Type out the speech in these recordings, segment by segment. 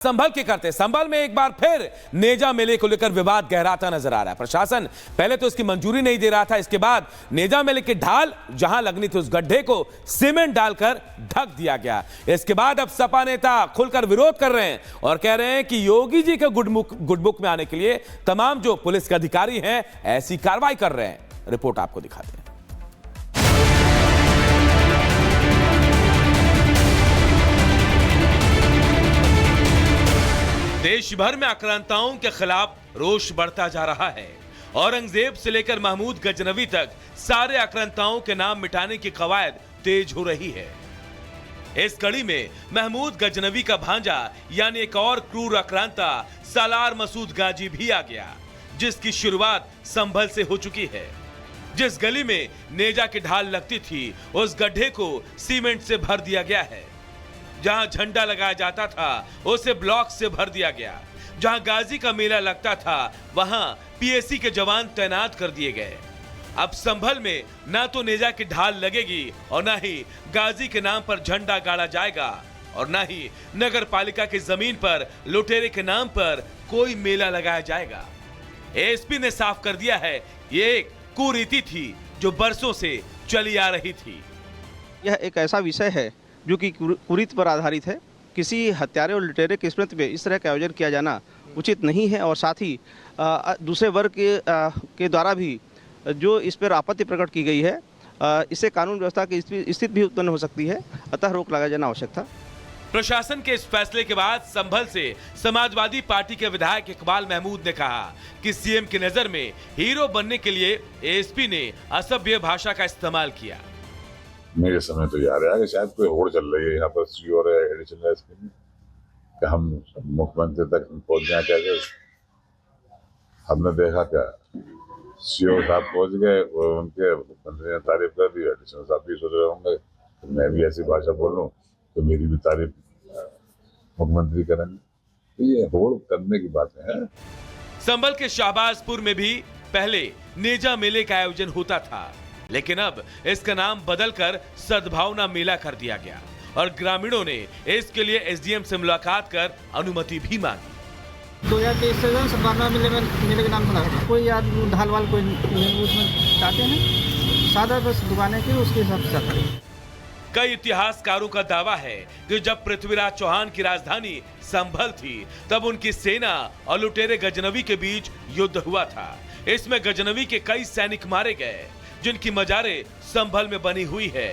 संभल के करते संभल में एक बार फिर नेजा मेले को लेकर विवाद गहराता नजर आ रहा है। प्रशासन पहले तो इसकी मंजूरी नहीं दे रहा था, इसके बाद नेजा मेले की ढाल जहां लगनी थी उस गड्ढे को सीमेंट डालकर ढक दिया गया। इसके बाद अब सपा नेता खुलकर विरोध कर रहे हैं और कह रहे हैं कि योगी जी के गुड बुक में आने के लिए तमाम जो पुलिस के अधिकारी हैं ऐसी कार्रवाई कर रहे हैं। रिपोर्ट आपको दिखाते हैं। देश भर में आक्रांताओं के खिलाफ रोष बढ़ता जा रहा है। औरंगजेब से लेकर महमूद गजनवी तक सारे आक्रांताओं के नाम मिटाने की कवायद तेज हो रही है। इस कड़ी में महमूद गजनवी का भांजा यानी एक और क्रूर आक्रांता सालार मसूद गाजी भी आ गया, जिसकी शुरुआत संभल से हो चुकी है। जिस गली में नेजा की ढाल लगती थी उस गड्ढे को सीमेंट से भर दिया गया है। जहां झंडा लगाया जाता था उसे ब्लॉक से भर दिया गया। जहां गाजी का मेला लगता था वहां पीएसी के जवान तैनात कर दिए गए। अब संभल में ना तो नेजा की ढाल लगेगी और ना ही गाजी के नाम पर झंडा गाड़ा जाएगा और ना ही नगर पालिका की जमीन पर लुटेरे के नाम पर कोई मेला लगाया जाएगा। एएसपी ने साफ कर दिया है ये एक कुरीति थी जो बरसों से चली आ रही थी। यह एक ऐसा विषय है जो कि कुरीति पर आधारित है। किसी हत्यारे और लुटेरे की स्मृति में इस तरह का आयोजन किया जाना उचित नहीं है और साथ ही दूसरे वर्ग के द्वारा भी जो इस पर आपत्ति प्रकट की गई है इससे कानून व्यवस्था की स्थिति भी उत्पन्न हो सकती है, अतः रोक लगाया जाना आवश्यक था। प्रशासन के इस फैसले के बाद संभल से समाजवादी पार्टी के विधायक इकबाल महमूद ने कहा कि सीएम की नजर में हीरो बनने के लिए एएसपी ने असभ्य भाषा का इस्तेमाल किया। मेरे समय तो याद है कि शायद कोई होड़ चल रही है यहाँ पर सीओ और एडिशनल एसपी में कि हम मुख्यमंत्री तक पहुंच जाए। क्या हमने देखा क्या सीओ साहब पहुंच गए और उनके मुख्यमंत्री ने तारीफ कर दी। एडिशनल साहब भी सोच रहे होंगे तो मैं भी ऐसी भाषा बोलूं तो मेरी भी तारीफ मुख्यमंत्री करेंगे। तो ये होड़ करने की बातें हैं। संभल के शाहबाजपुर में भी पहले नेजा मेले का आयोजन होता था, लेकिन अब इसका नाम बदलकर सद्भावना मेला कर दिया गया और ग्रामीणों ने इसके लिए एसडीएम से मुलाकात कर अनुमति भी मांगी। 2023 से सद्भावना मेले के नाम से लगा। कोई आदमी ढाल वाल कोई उसमें चाहते हैं सादा बस दुकानें की उसके हिसाब से करें। कई इतिहासकारों का दावा है कि जब पृथ्वीराज चौहान की राजधानी संभल थी तब उनकी सेना और लुटेरे गजनवी के बीच युद्ध हुआ था। इसमें गजनवी के कई सैनिक मारे गए जिनकी मजारें संभल में बनी हुई है।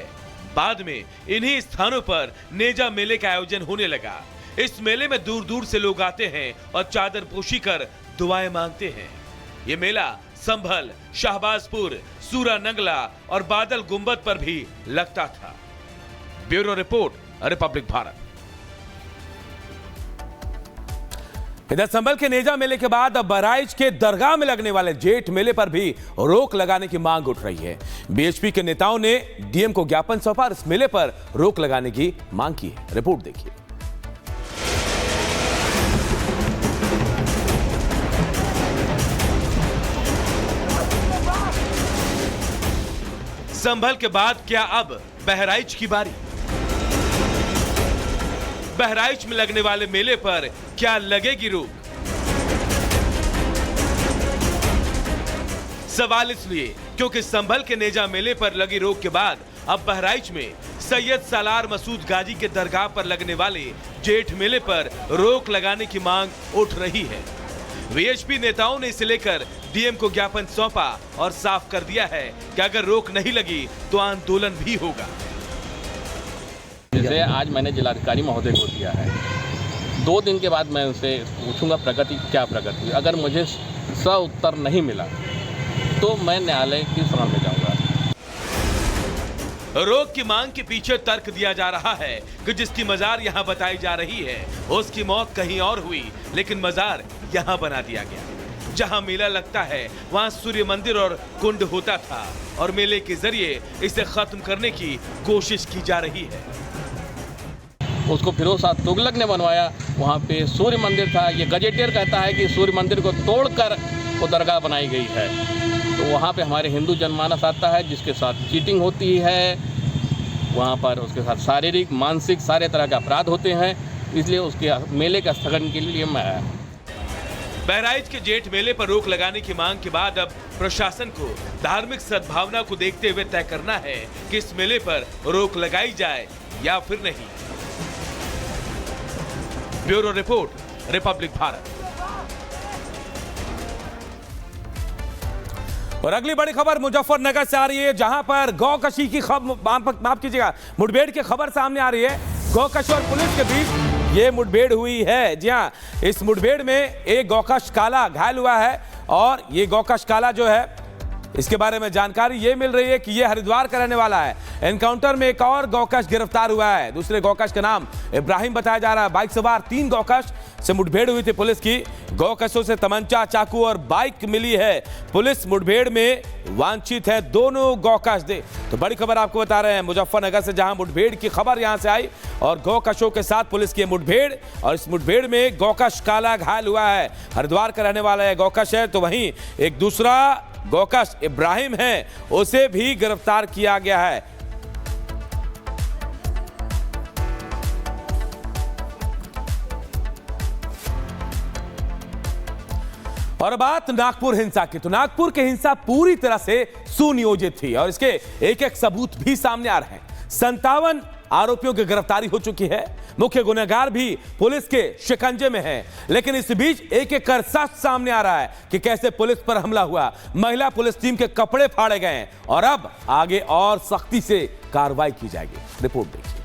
बाद में इन्हीं स्थानों पर नेजा मेले का आयोजन होने लगा। इस मेले में दूर दूर से लोग आते हैं और चादर पोशी कर दुआएं मांगते हैं। ये मेला संभल, शाहबाजपुर, सूरा नंगला और बादल गुंबद पर भी लगता था। Bureau report, Republic Bharat. इधर संभल के नेजा मेले के बाद अब बहराइच के दरगाह में लगने वाले जेठ मेले पर भी रोक लगाने की मांग उठ रही है। बीएचपी के नेताओं ने डीएम को ज्ञापन सौंपा और इस मेले पर रोक लगाने की मांग की है। रिपोर्ट देखिए। संभल के बाद क्या अब बहराइच की बारी? बहराइच में लगने वाले मेले पर क्या लगेगी रोक? सवाल इसलिए क्योंकि संभल के नेजा मेले पर लगी रोक के बाद अब बहराइच में सैयद सालार मसूद गाजी के दरगाह पर लगने वाले जेठ मेले पर रोक लगाने की मांग उठ रही है। वीएचपी नेताओं ने इसे लेकर डीएम को ज्ञापन सौंपा और साफ कर दिया है कि अगर रोक नहीं लगी तो आंदोलन भी होगा। जैसे आज मैंने जिलाधिकारी महोदय को दिया है, 2 दिन के बाद मैं उनसे पूछूंगा प्रगति क्या प्रगति। अगर मुझे उत्तर नहीं मिला तो मैं न्यायालय की शरण में जाऊंगा। रोक की मांग के पीछे तर्क दिया जा रहा है कि जिसकी मजार यहां बताई जा रही है उसकी मौत कहीं और हुई, लेकिन मजार यहां बना दिया गया। जहां मेला लगता है वहां सूर्य मंदिर और कुंड होता था और मेले के जरिए इसे खत्म करने की कोशिश की जा रही है। उसको फिरोज शाह तुगलक ने बनवाया, वहाँ पे सूर्य मंदिर था। ये गजेटियर कहता है कि सूर्य मंदिर को तोड़कर वो दरगाह बनाई गई है। तो वहाँ पे हमारे हिंदू जनमानस आता है जिसके साथ चीटिंग होती है, वहाँ पर उसके साथ शारीरिक मानसिक सारे तरह के अपराध होते हैं। इसलिए उसके मेले का स्थगन के लिए मैं आया। बहराइच के जेठ मेले पर रोक लगाने की मांग के बाद अब प्रशासन को धार्मिक सद्भावना को देखते हुए तय करना है कि इस मेले पर रोक लगाई जाए या फिर नहीं। Bureau report, Republic Bharat. और अगली बड़ी खबर मुजफ्फरनगर से आ रही है, जहां पर गौकशी की खबर, माफ कीजिएगा, मुठभेड़ की खबर सामने आ रही है। गौकश और पुलिस के बीच ये मुठभेड़ हुई है। जी हां, इस मुठभेड़ में एक गौकश काला घायल हुआ है और ये गौकश काला जो है, इसके बारे में जानकारी ये मिल रही है कि ये हरिद्वार का रहने वाला है। एनकाउंटर में एक और गौकश गिरफ्तार हुआ है। दूसरे गौकश का नाम इब्राहिम बताया जा रहा है। बाइक सवार 3 गौकश से मुठभेड़ हुई थी पुलिस की। गौकशों से तमंचा, चाकू और बाइक मिली है। पुलिस मुठभेड़ में वांछित है दोनों गौकश। दे तो बड़ी खबर आपको बता रहे हैं मुजफ्फरनगर से, जहां मुठभेड़ की खबर यहां से आई और गौकशों के साथ पुलिस की मुठभेड़, और इस मुठभेड़ में गौकश काला घायल हुआ है। हरिद्वार का रहने वाला है गौकश है। तो वहीं एक दूसरा गौकश इब्राहिम है, उसे भी गिरफ्तार किया गया है। और बात नागपुर हिंसा की, तो नागपुर की हिंसा पूरी तरह से सुनियोजित थी और इसके एक एक सबूत भी सामने आ रहे हैं। 57 आरोपियों की गिरफ्तारी हो चुकी है। मुख्य गुनहगार भी पुलिस के शिकंजे में है। लेकिन इस बीच एक एक कर सच सामने आ रहा है कि कैसे पुलिस पर हमला हुआ, महिला पुलिस टीम के कपड़े फाड़े गए और अब आगे और सख्ती से कार्रवाई की जाएगी। रिपोर्ट देखिए।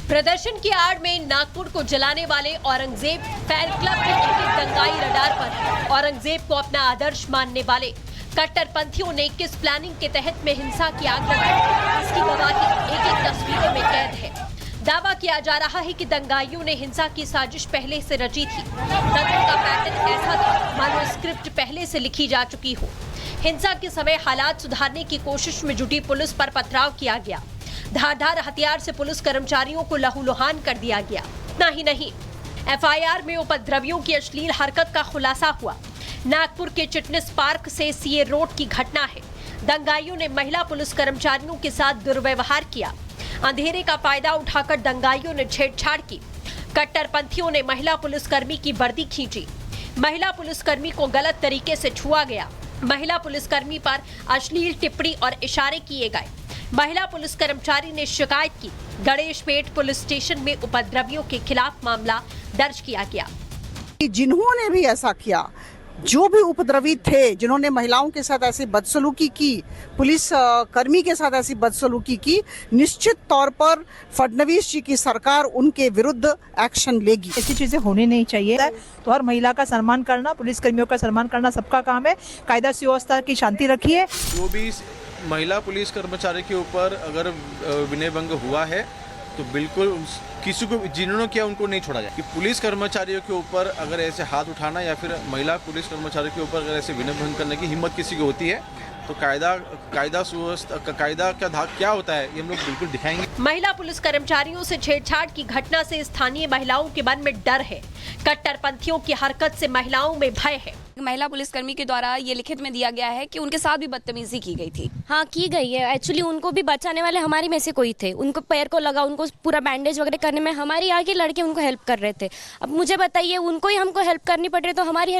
प्रदर्शन की आड़ में नागपुर को जलाने वाले औरंगजेब फैन क्लब के एक दंगाई रडार पर औरंगजेब को अपना आदर्श मानने वाले कट्टरपंथियों ने किस प्लानिंग के तहत में हिंसा की आग लगाई, इसकी गवाही एक एक तस्वीरों में कैद है। दावा किया जा रहा है कि दंगाइयों ने हिंसा की साजिश पहले से रची थी। तंत्र का पैटर्न ऐसा था मानो स्क्रिप्ट पहले से लिखी जा चुकी हो। हिंसा के समय हालात सुधारने की कोशिश में जुटी पुलिस पर पथराव किया गया। धारदार हथियार से पुलिस कर्मचारियों को लहूलुहान कर दिया गया। इतना ही नहीं, एफआईआर में उपद्रवियों की अश्लील हरकत का खुलासा हुआ। नागपुर के चिटनिस पार्क से सीए रोड की घटना है। दंगाइयों ने महिला पुलिस कर्मचारियों के साथ दुर्व्यवहार किया। अंधेरे का फायदा उठाकर दंगाइयों ने छेड़छाड़ की। कट्टरपंथियों ने महिला पुलिसकर्मी की वर्दी खींची। महिला पुलिसकर्मी को गलत तरीके से छुआ गया। महिला पुलिसकर्मी पर अश्लील टिप्पणी और इशारे किए गए। महिला पुलिस कर्मचारी ने शिकायत की। गणेशपेट पुलिस स्टेशन में उपद्रवियों के खिलाफ मामला दर्ज किया गया। जिन्होंने भी ऐसा किया, जो भी उपद्रवी थे, जिन्होंने महिलाओं के साथ ऐसी बदसलूकी की, पुलिस कर्मी के साथ ऐसी बदसलूकी की, निश्चित तौर पर फडणवीस जी की सरकार उनके विरुद्ध एक्शन लेगी। ऐसी चीजें होनी नहीं चाहिए। तो हर महिला का सम्मान करना, पुलिस कर्मियों का सम्मान करना सबका काम है। कायदा सुव्यवस्था की शांति रखिए। जो भी महिला पुलिस कर्मचारी के ऊपर अगर विनय भंग हुआ है तो बिल्कुल किसी को, जिन्होंने किया उनको नहीं छोड़ा जाए। कि पुलिस कर्मचारियों के ऊपर अगर ऐसे हाथ उठाना या फिर महिला पुलिस कर्मचारियों के ऊपर अगर ऐसे विनय भंग करने की हिम्मत किसी की होती है तो कायदा सुव्यवस्था, कायदा का धाक क्या होता है ये हम लोग बिल्कुल दिखाएंगे। महिला पुलिस कर्मचारियों से छेड़छाड़ की घटना से स्थानीय महिलाओं के मन में डर है। कट्टरपंथियों की हरकत से महिलाओं में भय है। महिला पुलिसकर्मी के द्वारा ये लिखित में दिया गया है कि उनके साथ भी बदतमीजी की गई थी। हाँ, की गई है। एक्चुअली उनको भी बचाने वाले हमारी में से कोई थे। उनको पैर को लगा, उनको पूरा बैंडेज वगैरह करने में हमारी यहाँ के लड़के उनको हेल्प कर रहे थे। अब मुझे बताइए, उनको ही हमको हेल्प करनी पड़ रही तो हमारी हेल्प